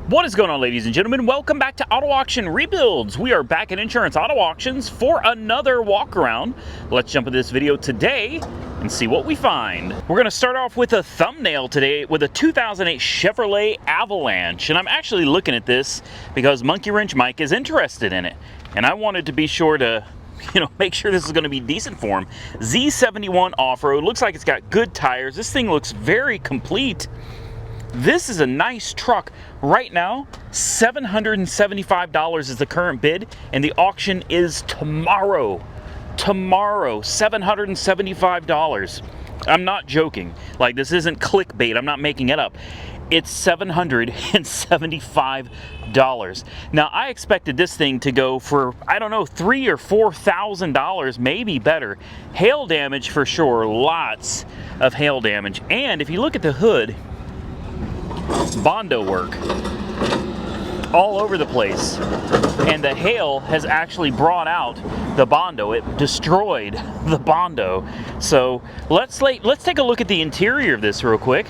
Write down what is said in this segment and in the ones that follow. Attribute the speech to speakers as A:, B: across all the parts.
A: What is going on, ladies and gentlemen? Welcome back to Auto Auction Rebuilds. We are back at Insurance Auto Auctions for another walk around. Let's jump into this video today and see what we find. We're going to start off with a thumbnail today with a 2008 Chevrolet Avalanche. And I'm actually looking at this because Monkey Wrench Mike is interested in it. And I wanted to be sure to, make sure this is going to be decent for him. Z71 off-road. Looks like it's got good tires. This thing looks very complete. This is a nice truck. Right now, $775 is the current bid, and the auction is tomorrow. Tomorrow, $775. I'm not joking. Like, this isn't clickbait. I'm not making it up. It's $775. Now, I expected this thing to go for, I don't know, $3,000 or $4,000, maybe better. Hail damage for sure. Lots of hail damage. And if you look at the hood, Bondo work all over the place, and the hail has actually brought out the Bondo. It destroyed the Bondo. So let's take a look at the interior of this real quick.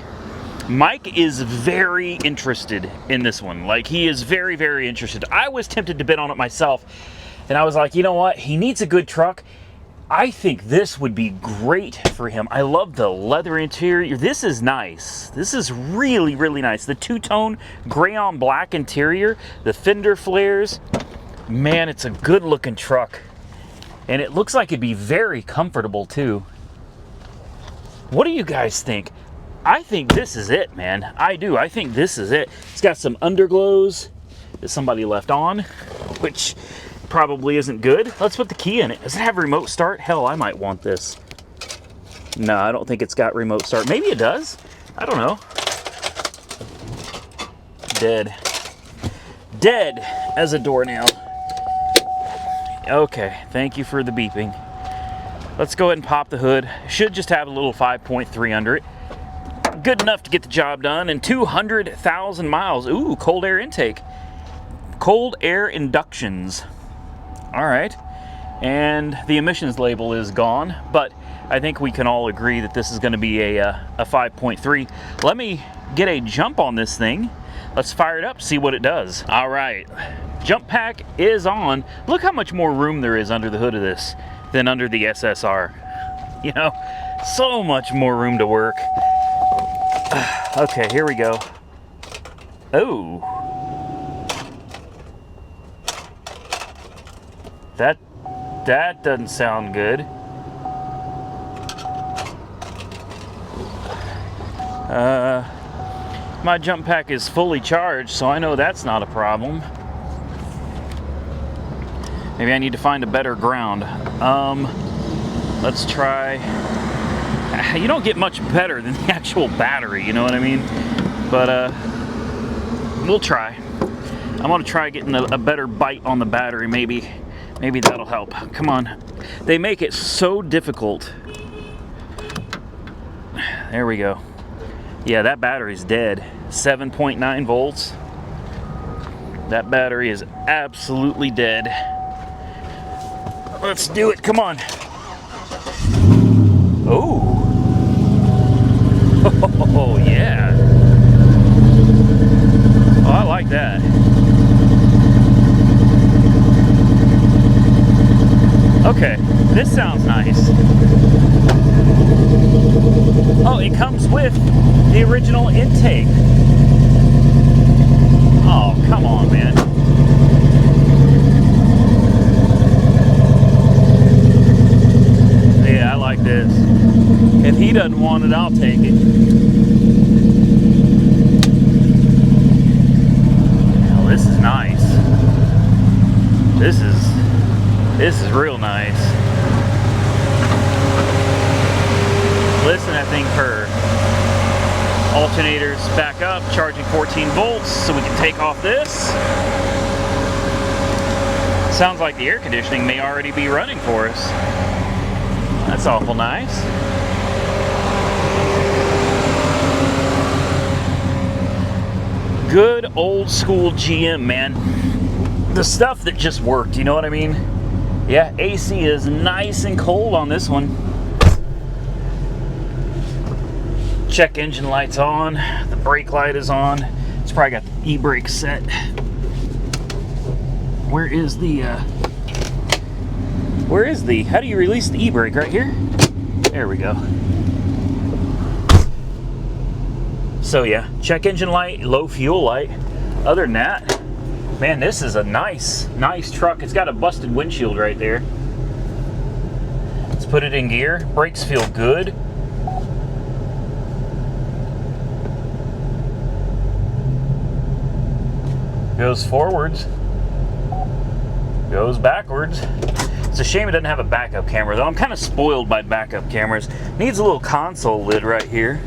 A: Mike is very interested in this one. Like, he is very, very interested. I was tempted to bid on it myself, and I was like, you know what, he needs a good truck. I think this would be great for him. I love the leather interior. This is nice. This is really, really nice. The two-tone gray on black interior, the fender flares. Man, it's a good-looking truck. And it looks like it'd be very comfortable, too. What do you guys think? I think this is it, man. I do. I think this is it. It's got some underglows that somebody left on, which probably isn't good. Let's put the key in it. Does it have remote start? Hell, I might want this. No, I don't think it's got remote start. Maybe it does. I don't know. Dead. Dead as a doornail. Okay, thank you for the beeping. Let's go ahead and pop the hood. Should just have a little 5.3 under it. Good enough to get the job done. And 200,000 miles. Ooh, cold air intake. Cold air inductions. All right, and the emissions label is gone, but I think we can all agree that this is going to be a 5.3. Let me get a jump on this thing. Let's fire it up, see what it does. All right, jump pack is on. Look how much more room there is under the hood of this than under the SSR. So much more room to work. Okay, here we go. Oh. That doesn't sound good. My jump pack is fully charged, so I know that's not a problem. Maybe I need to find a better ground. Let's try. You don't get much better than the actual battery, you know what I mean? But we'll try. I'm gonna try getting a better bite on the battery, maybe. Maybe that'll help. Come on. They make it so difficult. There we go. Yeah, that battery's dead. 7.9 volts. That battery is absolutely dead. Let's do it. Come on. Oh. Oh, yeah. Oh, I like that. Okay, this sounds nice. Oh, it comes with the original intake. Oh, come on, man. Yeah, I like this. If he doesn't want it, I'll take it. Oh, this is nice. This is real nice. Listen, that thing purr. Alternators back up, charging 14 volts, so we can take off this. Sounds like the air conditioning may already be running for us. That's awful nice. Good old school GM, man. The stuff that just worked, you know what I mean? Yeah, AC is nice and cold on this one. Check engine light's on. The brake light is on. It's Probably got the e-brake set. Where is the, how do you release the e-brake? Right here? There we go. So yeah, check engine light, low fuel light. Other than that, man, this is a nice truck. It's got a busted windshield right there. Let's put it in gear. Brakes feel good. Goes forwards. Goes backwards. It's a shame it doesn't have a backup camera, though. I'm kind of spoiled by backup cameras. Needs a little console lid right here.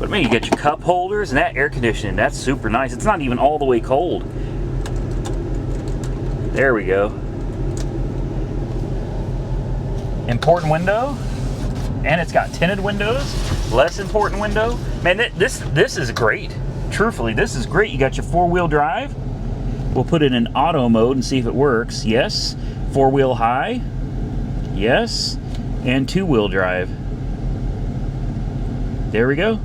A: But man, you get your cup holders and that air conditioning. That's super nice. It's not even all the way cold. There we go. Important window. And it's got tinted windows. Less important window. Man, this is great. Truthfully, this is great. You got your four-wheel drive. We'll put it in auto mode and see if it works. Yes. Four-wheel high. Yes. And two-wheel drive. There we go.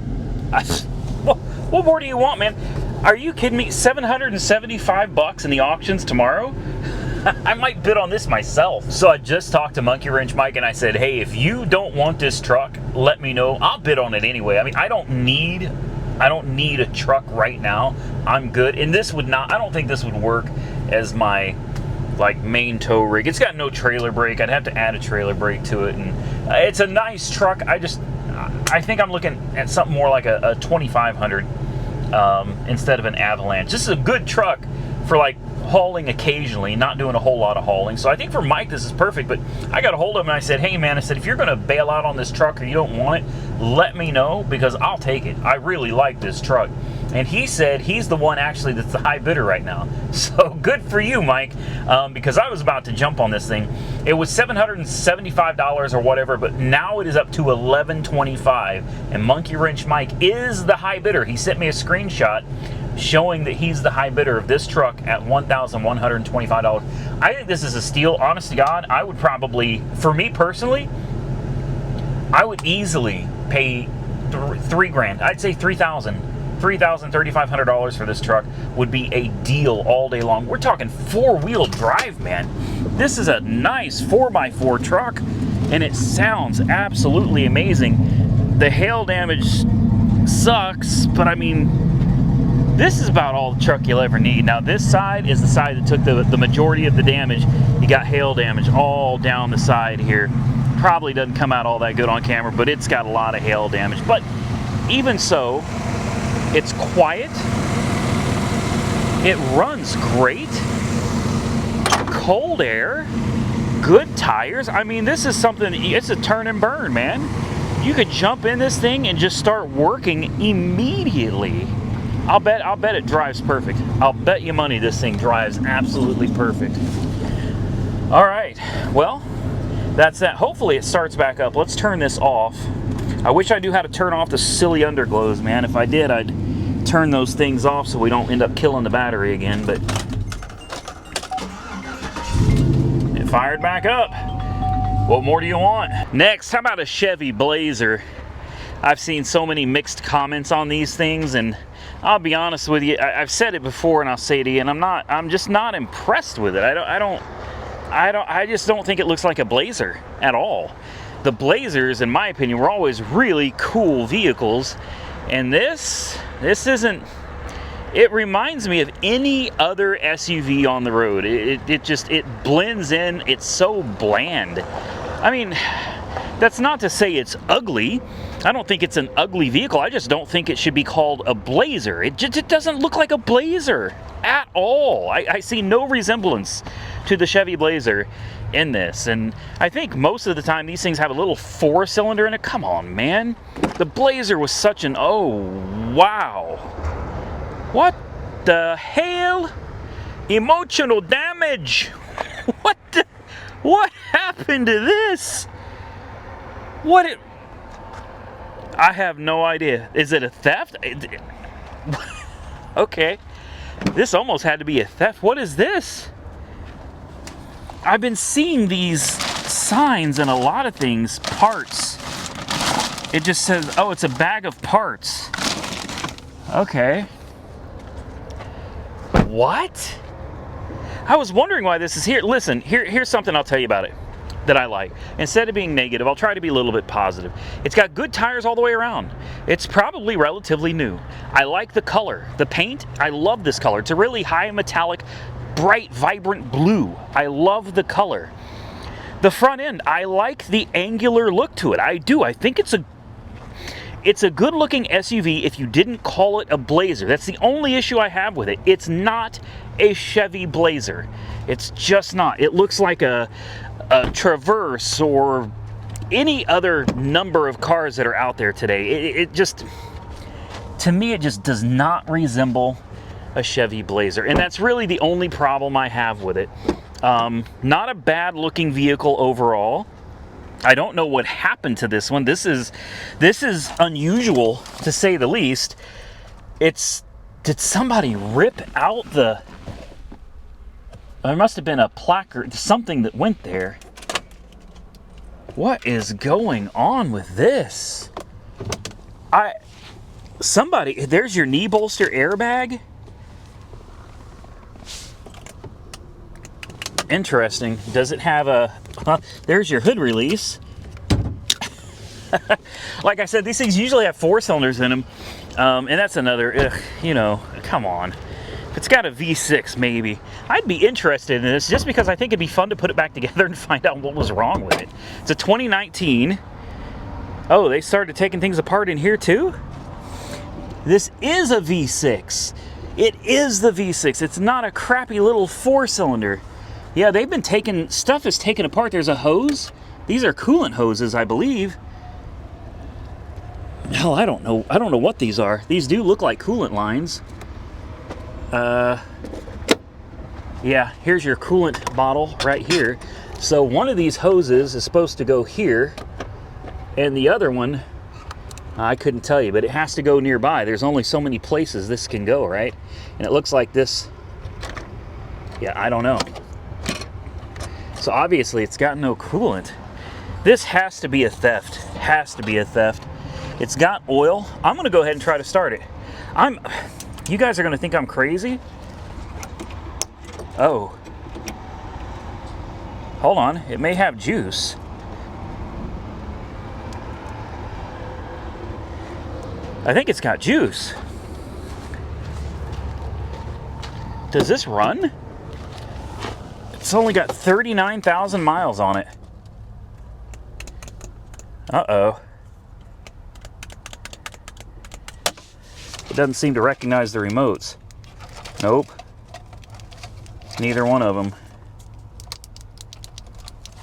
A: What more do you want, man? Are you kidding me? $775 in the auctions tomorrow? I might bid on this myself. So I just talked to Monkey Wrench Mike and I said, hey, if you don't want this truck, let me know. I'll bid on it anyway. I mean, I don't need a truck right now. I'm good. And this would not, I don't think this would work as my main tow rig. It's got no trailer brake. I'd have to add a trailer brake to it. And it's a nice truck. I think I'm looking at something more like a 2500 instead of an Avalanche. This is a good truck for hauling occasionally, not doing a whole lot of hauling. So I think for Mike this is perfect, but I got a hold of him and I said, hey man, if you're gonna bail out on this truck or you don't want it, let me know because I'll take it. I really like this truck. And he said he's the one actually that's the high bidder right now. So good for you, Mike, because I was about to jump on this thing. It was $775 or whatever, but now it is up to $1,125. And Monkey Wrench Mike is the high bidder. He sent me a screenshot showing that he's the high bidder of this truck at $1,125. I think this is a steal. Honest to God, I would probably, for me personally, I would easily pay $3,000. I'd say $3,500 for this truck would be a deal all day long. We're talking four-wheel drive, man. This is a nice 4x4 truck, and it sounds absolutely amazing. The hail damage sucks, but I mean, this is about all the truck you'll ever need. Now, this side is the side that took the majority of the damage. You got hail damage all down the side here. Probably doesn't come out all that good on camera, but it's got a lot of hail damage. But even so, it's quiet. It runs great. Cold air. Good tires. I mean, this is something, it's a turn and burn, man. You could jump in this thing and just start working immediately. I'll bet it drives perfect. I'll bet you money this thing drives absolutely perfect. All right, well, that's that. Hopefully it starts back up. Let's turn this off. I wish I knew how to turn off the silly underglows, man. If I did, I'd turn those things off so we don't end up killing the battery again, but it fired back up. What more do you want? Next, how about a Chevy Blazer? I've seen so many mixed comments on these things, and I'll be honest with you, I've said it before and I'll say it again, I'm just not impressed with it. I just don't think it looks like a Blazer at all. The Blazers, in my opinion, were always really cool vehicles, and this isn't. It reminds me of any other SUV on the road. It blends in. It's so bland. I mean, that's not to say it's ugly. I don't think it's an ugly vehicle. I just don't think it should be called a Blazer. It doesn't look like a Blazer at all. I see no resemblance to the Chevy Blazer in this, and I think most of the time these things have a little four-cylinder in it. Come on, man. The Blazer was such an, oh, wow. What the hell? Emotional damage. What happened to this? I have no idea. Is it a theft? Okay. This almost had to be a theft. What is this? I've been seeing these signs in a lot of things, parts. It just says, oh, it's a bag of parts. Okay. What? I was wondering why this is here. Listen, here's something I'll tell you about it that I like. Instead of being negative, I'll try to be a little bit positive. It's got good tires all the way around. It's probably relatively new. I like the color. The paint, I love this color. It's a really high metallic, bright, vibrant blue. I love the color. The front end, I like the angular look to it. I do. I think it's a good looking SUV if you didn't call it a Blazer. That's the only issue I have with it. It's not a Chevy Blazer. It's just not. It looks like a Traverse or any other number of cars that are out there today. It just, to me, it just does not resemble a Chevy Blazer. And that's really the only problem I have with it. Not a bad looking vehicle overall. I don't know what happened to this one. This is unusual to say the least. Did somebody rip out the, there must have been a placard, something that went there. What is going on with this? There's your knee bolster airbag. Interesting. Does it have a, there's your hood release. Like I said, these things usually have 4 cylinders in them. And that's another, you know, come on. If it's got a V6, maybe. I'd be interested in this just because I think it'd be fun to put it back together and find out what was wrong with it. It's a 2019. Oh, they started taking things apart in here too? This is a V6. It is the V6. It's not a crappy little 4-cylinder. Yeah, they've been taking, stuff is taken apart. There's a hose. These are coolant hoses, I believe. Hell, I don't know what these are. These do look like coolant lines. Yeah, here's your coolant bottle right here. So one of these hoses is supposed to go here, and the other one, I couldn't tell you, but it has to go nearby. There's only so many places this can go, right? And it looks like this, yeah, I don't know. So obviously it's got no coolant. This has to be a theft. Has to be a theft. It's got oil. I'm gonna go ahead and try to start it. You guys are gonna think I'm crazy. Oh. Hold on, it may have juice. I think it's got juice. Does this run? It's only got 39,000 miles on it. Uh-oh. It doesn't seem to recognize the remotes. Nope. Neither one of them.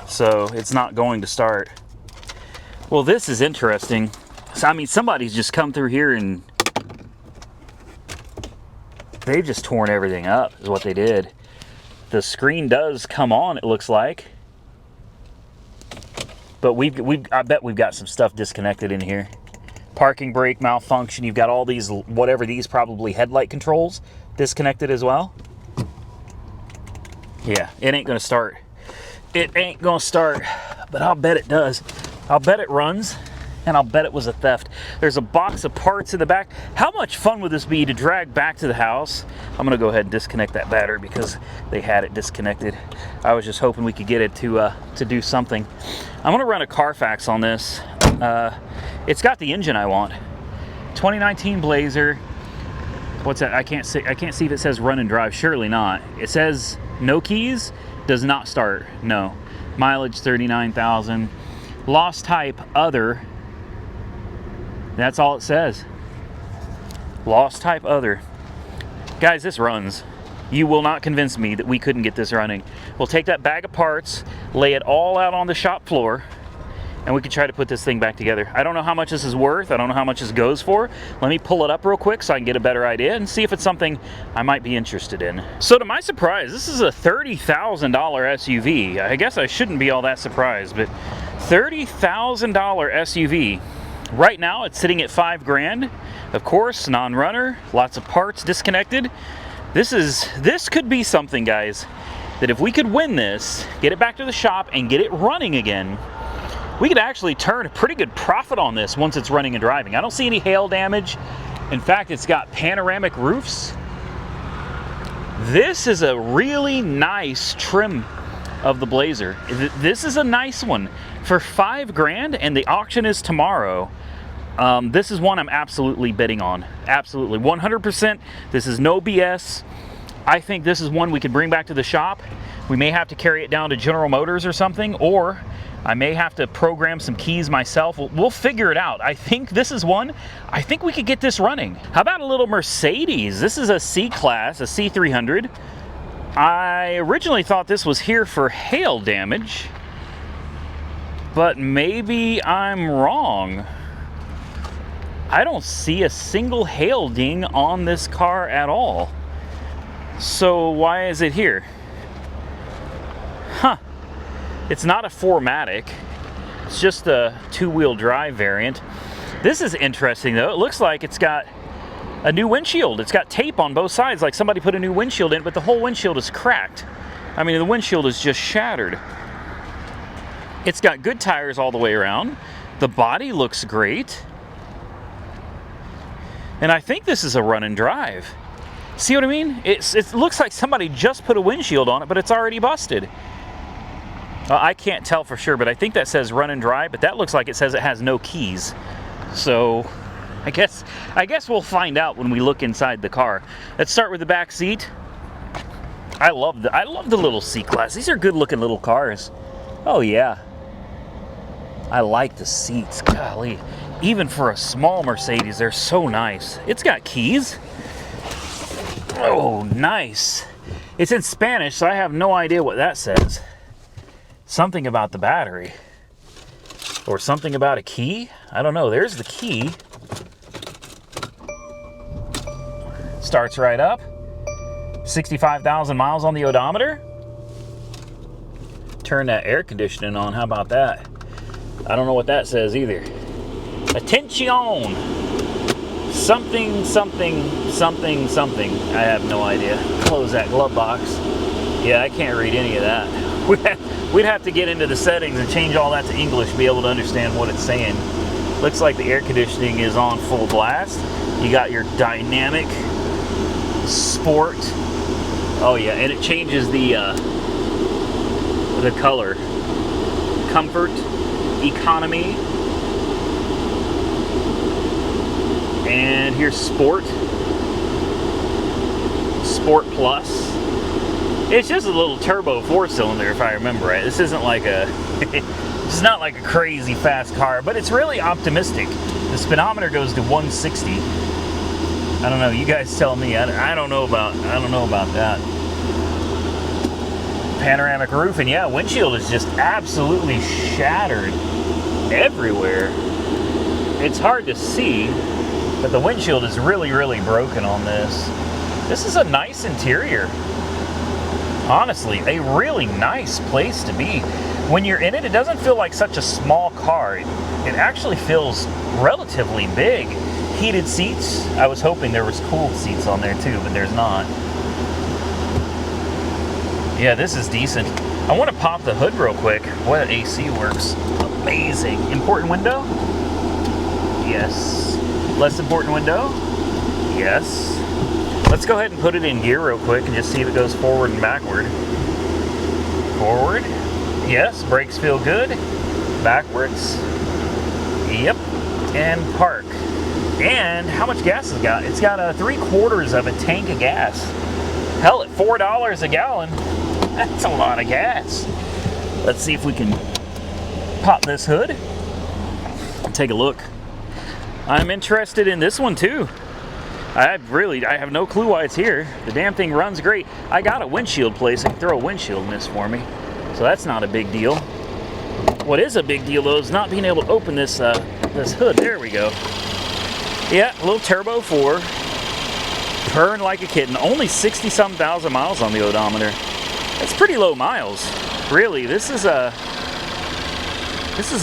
A: So it's not going to start. Well, this is interesting. So, I mean, somebody's just come through here and they've just torn everything up, is what they did. The screen does come on, it looks like. But I bet we've got some stuff disconnected in here. Parking brake malfunction. You've got all these, whatever these, probably headlight controls disconnected as well. Yeah, it ain't gonna start. It ain't gonna start, but I'll bet it does. I'll bet it runs, and I'll bet it was a theft. There's a box of parts in the back. How much fun would this be to drag back to the house? I'm gonna go ahead and disconnect that battery because they had it disconnected. I was just hoping we could get it to do something. I'm gonna run a Carfax on this. It's got the engine I want. 2019 Blazer. What's that? I can't see if it says run and drive. Surely not. It says no keys, does not start. No. Mileage 39,000. Lost type other. That's all it says. Lost type other. Guys, this runs. You will not convince me that we couldn't get this running. We'll take that bag of parts, lay it all out on the shop floor, and we can try to put this thing back together. I don't know how much this is worth. I don't know how much this goes for. Let me pull it up real quick so I can get a better idea and see if it's something I might be interested in. So to my surprise, this is a $30,000 SUV. I guess I shouldn't be all that surprised, but $30,000 SUV. Right now it's sitting at $5 grand. Of course, non-runner, lots of parts disconnected. This could be something, guys, that if we could win this, get it back to the shop and get it running again, we could actually turn a pretty good profit on this once it's running and driving. I don't see any hail damage. In fact, it's got panoramic roofs. This is a really nice trim of the Blazer. This is a nice one for $5 grand, and the auction is tomorrow. This is one I'm absolutely bidding on. Absolutely, 100%. This is no BS. I think this is one we could bring back to the shop. We may have to carry it down to General Motors or something, or I may have to program some keys myself. We'll figure it out. I think this is one, I think we could get this running. How about a little Mercedes? This is a C-Class, a C300. I originally thought this was here for hail damage, but maybe I'm wrong. I don't see a single hail ding on this car at all. So why is it here? Huh. It's not a 4MATIC. It's just a 2-wheel drive variant. This is interesting though. It looks like it's got a new windshield. It's got tape on both sides, like somebody put a new windshield in, but the whole windshield is cracked. I mean, the windshield is just shattered. It's got good tires all the way around. The body looks great. And I think this is a run and drive. See what I mean? It looks like somebody just put a windshield on it, but it's already busted. I can't tell for sure, but I think that says run and drive, but that looks like it says it has no keys. So I guess we'll find out when we look inside the car. Let's start with the back seat. I love the little C-Class. These are good looking little cars. Oh yeah. I like the seats. Golly. Even for a small Mercedes, they're so nice. It's got keys. Oh, nice. It's in Spanish, so I have no idea what that says. Something about the battery. Or something about a key? I don't know. There's the key. Starts right up. 65,000 miles on the odometer. Turn that air conditioning on. How about that? I don't know what that says either. Attention! Something, something, something, something. I have no idea. Close that glove box. Yeah, I can't read any of that. We'd have to get into the settings and change all that to English to be able to understand what it's saying. Looks like the air conditioning is on full blast. You got your dynamic, sport. Oh yeah, and it changes the color. Comfort, economy, and here's sport. Sport Plus. It's just a little turbo 4-cylinder, if I remember right. This isn't like it's not like a crazy fast car, but it's really optimistic. The speedometer goes to 160. I don't know. You guys tell me. I don't know about that. Panoramic roof, and yeah, windshield is just absolutely shattered everywhere. It's hard to see, but the windshield is really, really broken on this. This is a nice interior. Honestly, a really nice place to be. When you're in it, it doesn't feel like such a small car. It actually feels relatively big. Heated seats. I was hoping there was cooled seats on there too, but there's not. Yeah, this is decent. I want to pop the hood real quick. What AC works. Amazing. Important window? Yes. Less important window? Yes. Let's go ahead and put it in gear real quick and just see if it goes forward and backward. Forward. Yes, brakes feel good. Backwards. Yep. And park. And how much gas has it got? It's got 3/4 of a tank of gas. Hell, at $4 a gallon, that's a lot of gas. Let's see if we can pop this hood and take a look. I'm interested in this one too. I have no clue why it's here. The damn thing runs great. I got a windshield place. I can throw a windshield in this for me. So that's not a big deal. What is a big deal though is not being able to open this this hood. There we go. Yeah, a little turbo 4. Purring like a kitten. Only 60-some thousand miles on the odometer. That's pretty low miles. Really, this is a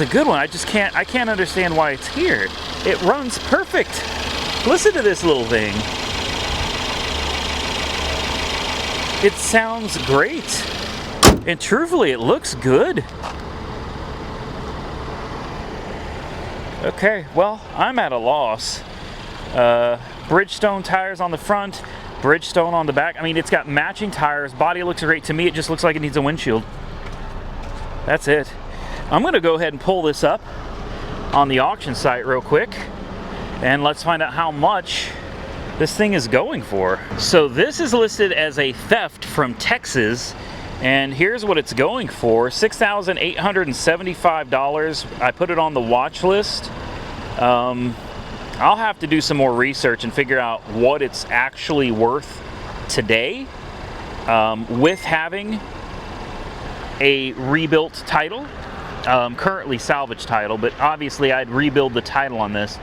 A: good one. I can't understand why it's here. It runs perfect. Listen to this little thing. It sounds great. And truthfully, it looks good. Okay, well, I'm at a loss. Bridgestone tires on the front, Bridgestone on the back. I mean, it's got matching tires. Body looks great. To me, it just looks like it needs a windshield. That's it. I'm going to go ahead and pull this up on the auction site real quick, and let's find out how much this thing is going for. So this is listed as a theft from Texas, and here's what it's going for: $6,875. I put it on the watch list. I'll have to do some more research and figure out what it's actually worth today, with having a rebuilt title, currently salvage title, but obviously I'd rebuild the title on this.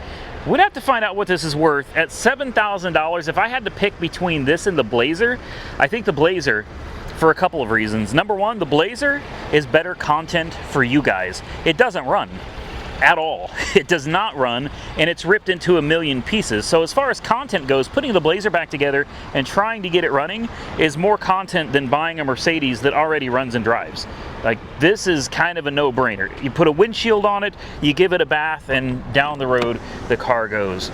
A: We'd have to find out what this is worth. At $7,000, if I had to pick between this and the Blazer, I think the Blazer, for a couple of reasons. Number one, the Blazer is better content for you guys. It doesn't run at all. It does not run, and it's ripped into a million pieces. So as far as content goes, putting the Blazer back together and trying to get it running is more content than buying a Mercedes that already runs and drives. Like, this is kind of a no-brainer. You put a windshield on it, you give it a bath, and down the road the car goes.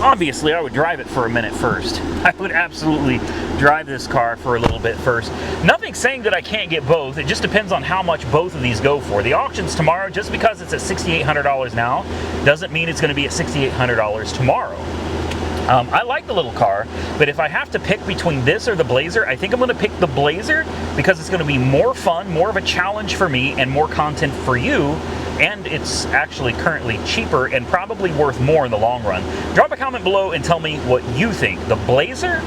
A: Obviously, I would drive it for a minute first. I would absolutely drive this car for a little bit first. Nothing saying that I can't get both. It just depends on how much both of these go for. The auction's tomorrow. Just because it's at $6,800 now doesn't mean it's going to be at $6,800 tomorrow. I like the little car, but if I have to pick between this or the Blazer, I think I'm going to pick the Blazer because it's going to be more fun, more of a challenge for me, and more content for you. And it's actually currently cheaper and probably worth more in the long run. Drop a comment below and tell me what you think, the Blazer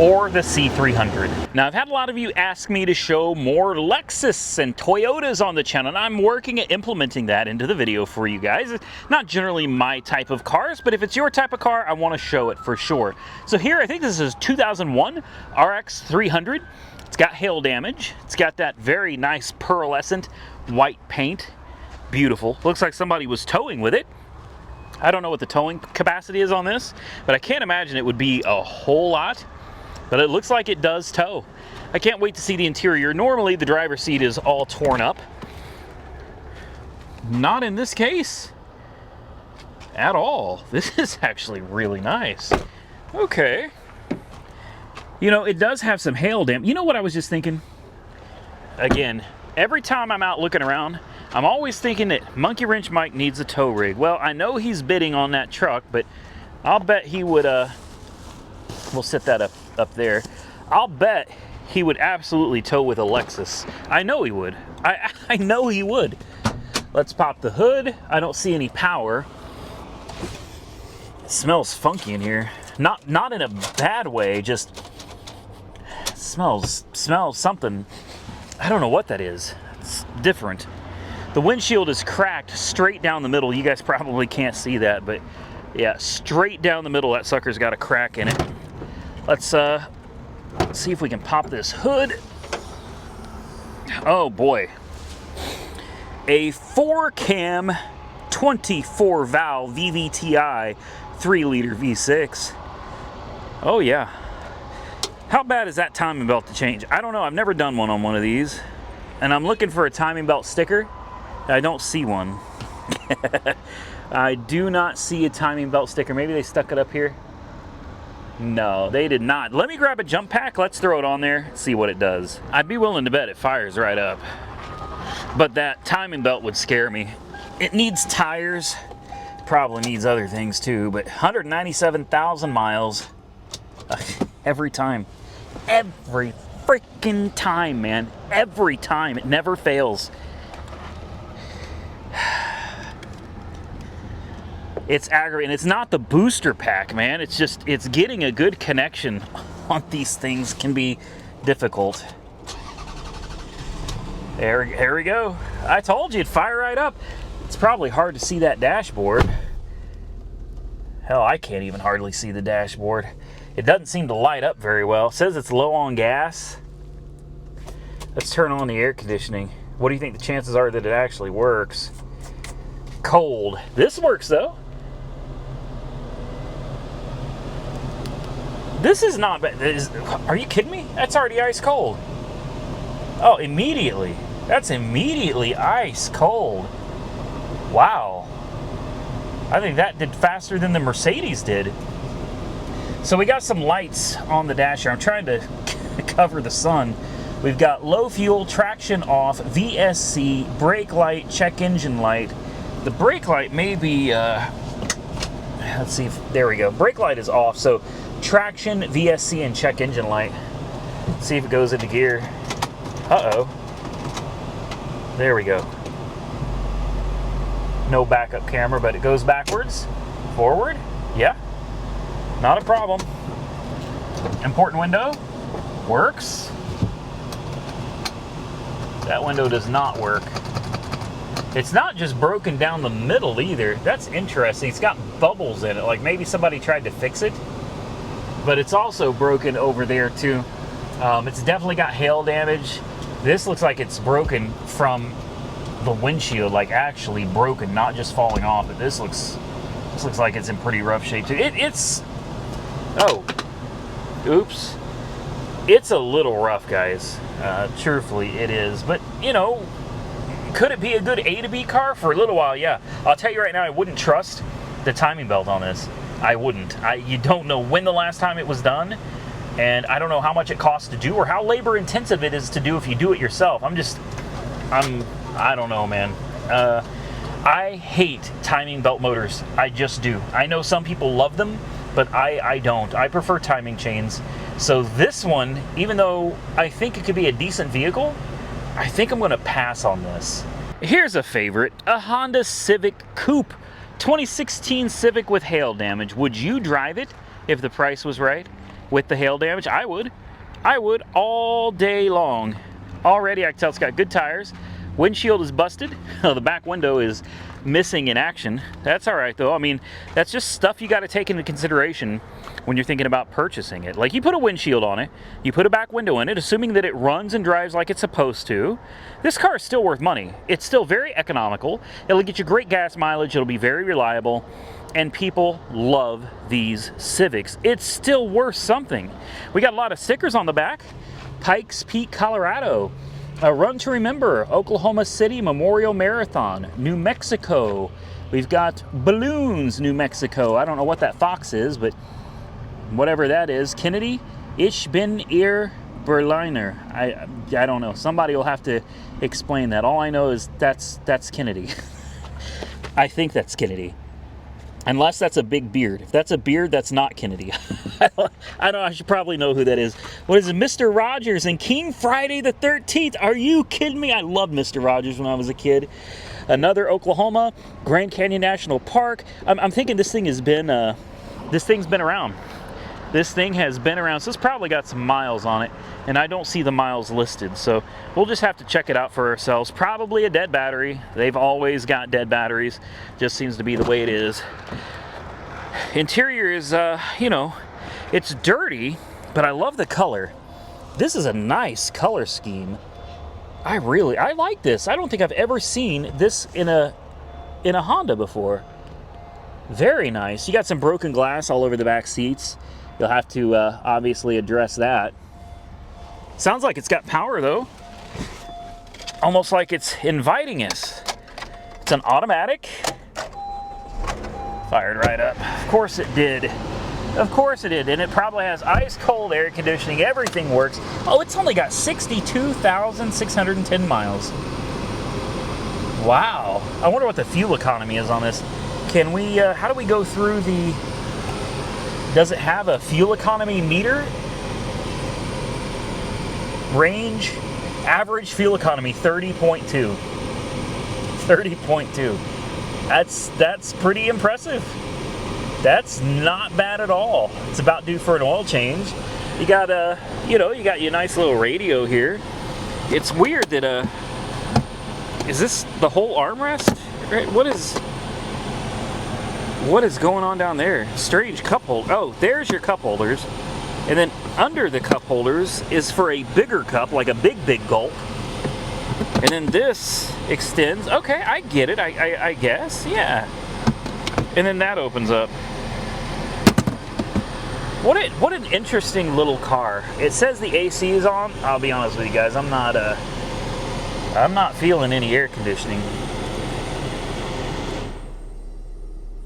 A: or the C300. Now, I've had a lot of you ask me to show more Lexus and Toyotas on the channel, and I'm working at implementing that into the video for you guys. It's not generally my type of cars, but if it's your type of car, I want to show it for sure. So here, I think this is 2001 RX 300. It's got hail damage. It's got that very nice pearlescent white paint. Beautiful. Looks like somebody was towing with it. I don't know what the towing capacity is on this, but I can't imagine it would be a whole lot, but it looks like it does tow. I can't wait to see the interior. Normally the driver's seat is all torn up. Not in this case at all. This is actually really nice. Okay. You know, it does have some hail damage. You know what I was just thinking? Again, every time I'm out looking around, I'm always thinking that Monkey Wrench Mike needs a tow rig. Well, I know he's bidding on that truck, but I'll bet he would, we'll set that up there. I'll bet he would absolutely tow with a Lexus. I know he would. I know he would. Let's pop the hood. I don't see any power. It smells funky in here. Not in a bad way, just smells something. I don't know what that is. It's different. The windshield is cracked straight down the middle. You guys probably can't see that, but yeah, straight down the middle, that sucker's got a crack in it. Let's see if we can pop this hood. Oh boy. A 4-cam 24 valve VVTi 3-liter V6. Oh yeah. How bad is that timing belt to change? I don't know. I've never done one of these. And I'm looking for a timing belt sticker. I don't see one. I do not see a timing belt sticker. Maybe they stuck it up here. No, they did not. Let me grab a jump pack. Let's throw it on there, see what it does. I'd be willing to bet it fires right up. But that timing belt would scare me. It needs tires. Probably needs other things too, but 197,000 miles. Every time. Every freaking time, man. Every time. It never fails. It's aggravating. It's not the booster pack, man. It's just, it's getting a good connection on these things can be difficult. There we go. I told you it'd fire right up. It's probably hard to see that dashboard. Hell, I can't even hardly see the dashboard. It doesn't seem to light up very well. It says it's low on gas. Let's turn on the air conditioning. What do you think the chances are that it actually works? Cold. This works though. This is not bad. Are you kidding me? That's already ice cold. Oh, immediately. That's immediately ice cold. Wow. I think that did faster than the Mercedes did. So we got some lights on the dash here. I'm trying to cover the sun. We've got low fuel, traction off, VSC, brake light, check engine light. The brake light may be, let's see, there we go. Brake light is off, so traction, VSC, and check engine light. Let's see if it goes into gear. Uh-oh. There we go. No backup camera, but it goes backwards, forward. Yeah, not a problem. Important window, works. That window does not work. It's not just broken down the middle either. That's interesting. It's got bubbles in it, like maybe somebody tried to fix it. But it's also broken over there too. It's definitely got hail damage. This looks like it's broken from the windshield, like actually broken, not just falling off. But this looks like it's in pretty rough shape too. Oh, oops. It's a little rough, guys. Truthfully, it is. But, you know, could it be a good A to B car? For a little while, yeah. I'll tell you right now, I wouldn't trust the timing belt on this. I wouldn't. You don't know when the last time it was done, and I don't know how much it costs to do or how labor intensive it is to do if you do it yourself. I don't know, man. I hate timing belt motors. I just do. I know some people love them, but I don't. I prefer timing chains. So this one, even though I think it could be a decent vehicle, I think I'm going to pass on this. Here's a favorite, a Honda Civic Coupe. 2016 Civic with hail damage. Would you drive it if the price was right with the hail damage? I would. I would all day long. Already I can tell it's got good tires. Windshield is busted. The back window is missing in action. That's all right though. I mean, that's just stuff you got to take into consideration when you're thinking about purchasing it. Like, you put a windshield on it, you put a back window in it, assuming that it runs and drives like it's supposed to. This car is still worth money. It's still very economical. It'll get you great gas mileage. It'll be very reliable. And people love these Civics. It's still worth something. We got a lot of stickers on the back. Pikes Peak, Colorado. A Run to Remember, Oklahoma City Memorial Marathon, New Mexico. We've got Balloons, New Mexico. I don't know what that fox is, but whatever that is. Kennedy, Ich bin ihr Berliner. I don't know. Somebody will have to explain that. All I know is that's Kennedy. I think that's Kennedy. Unless that's a big beard. If that's a beard, that's not Kennedy. I don't know. I should probably know who that is. What is it? Mr. Rogers and King Friday the 13th. Are you kidding me? I loved Mr. Rogers when I was a kid. Another Oklahoma, Grand Canyon National Park. I'm thinking this thing has been, this thing's been around. This thing has been around, so it's probably got some miles on it, and I don't see the miles listed, so we'll just have to check it out for ourselves. Probably a dead battery. They've always got dead batteries. Just seems to be the way it is. Interior is, you know, it's dirty, but I love the color. This is a nice color scheme. I like this. I don't think I've ever seen this in a Honda before. Very nice. You got some broken glass all over the back seats. You'll have to obviously address that. Sounds like it's got power though. Almost like it's inviting us. It's an automatic. Fired right up. Of course it did. Of course it did. And it probably has ice cold air conditioning. Everything works. Oh, it's only got 62,610 miles. Wow. I wonder what the fuel economy is on this. Can we, how do we go through the... Does it have a fuel economy meter? Range, average fuel economy, 30.2. 30.2. That's pretty impressive. That's not bad at all. It's about due for an oil change. You got you got your nice little radio here. It's weird that is this the whole armrest? Right? What is going on down there? Strange cup holder. Oh, there's your cup holders. And then under the cup holders is for a bigger cup, like a big gulp. And then this extends. Okay, I get it, I guess, yeah. And then that opens up. What an interesting little car. It says the AC is on. I'll be honest with you guys, I'm not feeling any air conditioning.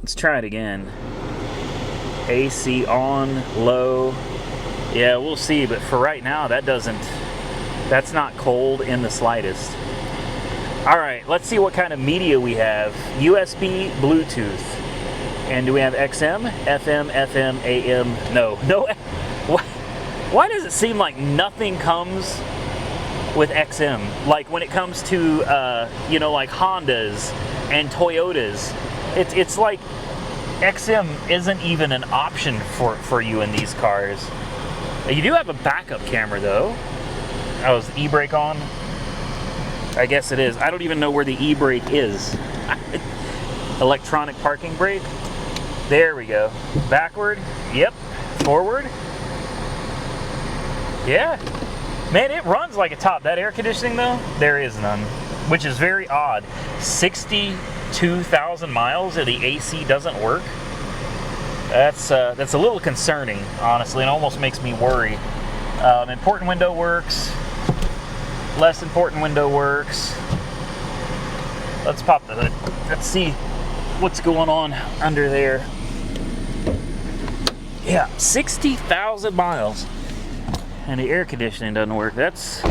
A: Let's try it again. AC on, low. Yeah, we'll see, but for right now, that's not cold in the slightest. All right, let's see what kind of media we have. USB, Bluetooth. And do we have XM, FM, AM? No. Why does it seem like nothing comes with XM? Like when it comes to, you know, like Hondas and Toyotas, it's like XM isn't even an option for you in these cars. You do have a backup camera though. Oh, is the e-brake on? I guess it is. I don't even know where the e-brake is. Electronic parking brake. There we go. Backward. Yep. Forward. Yeah. Man, it runs like a top. That air conditioning though, there is none, which is very odd. 62,000 miles and the AC doesn't work. That's a little concerning, honestly. It almost makes me worry. Important window works. Less important window works. Let's pop the hood. Let's see what's going on under there. Yeah, 60,000 miles and the air conditioning doesn't work. That's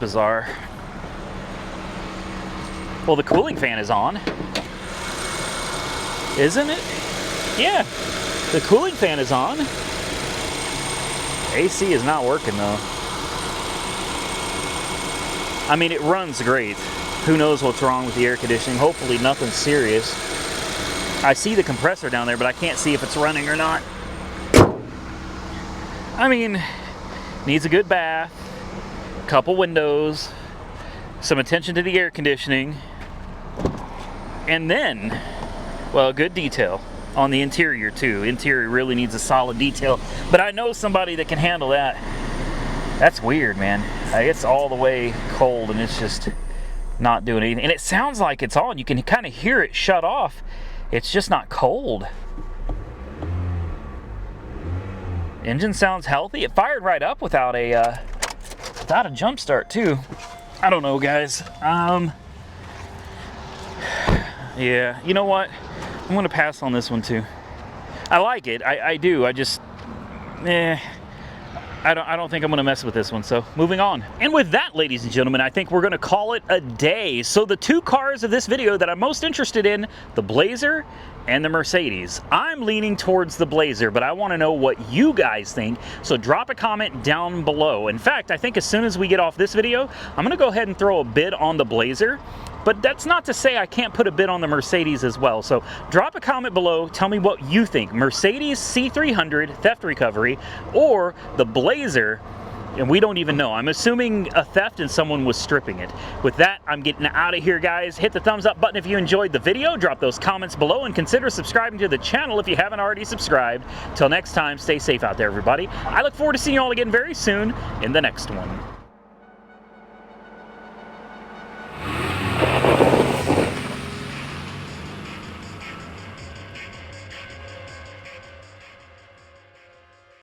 A: bizarre. Well, the cooling fan is on, isn't it? Yeah, the cooling fan is on. AC is not working though. I mean, it runs great. Who knows what's wrong with the air conditioning? Hopefully nothing serious. I see the compressor down there, but I can't see if it's running or not. I mean, needs a good bath, couple windows, some attention to the air conditioning, and then, well, good detail on the interior too. Interior really needs a solid detail, but I know somebody that can handle that. That's weird, man. It's all the way cold and it's just not doing anything. And it sounds like it's on. You can kind of hear it shut off. It's just not cold. Engine sounds healthy. It fired right up without a jump start too. I don't know, guys. Yeah, you know what? I'm gonna pass on this one too. I like it. I do. I just, I don't think I'm going to mess with this one, so moving on. And with that, ladies and gentlemen, I think we're going to call it a day. So the two cars of this video that I'm most interested in, the Blazer and the Mercedes. I'm leaning towards the Blazer, but I want to know what you guys think, so drop a comment down below. In fact, I think as soon as we get off this video, I'm going to go ahead and throw a bid on the Blazer. But that's not to say I can't put a bid on the Mercedes as well. So drop a comment below, tell me what you think. Mercedes C300 theft recovery or the Blazer, and we don't even know. I'm assuming a theft and someone was stripping it. With that, I'm getting out of here, guys. Hit the thumbs up button if you enjoyed the video. Drop those comments below and consider subscribing to the channel if you haven't already subscribed. Till next time, stay safe out there, everybody. I look forward to seeing you all again very soon in the next one.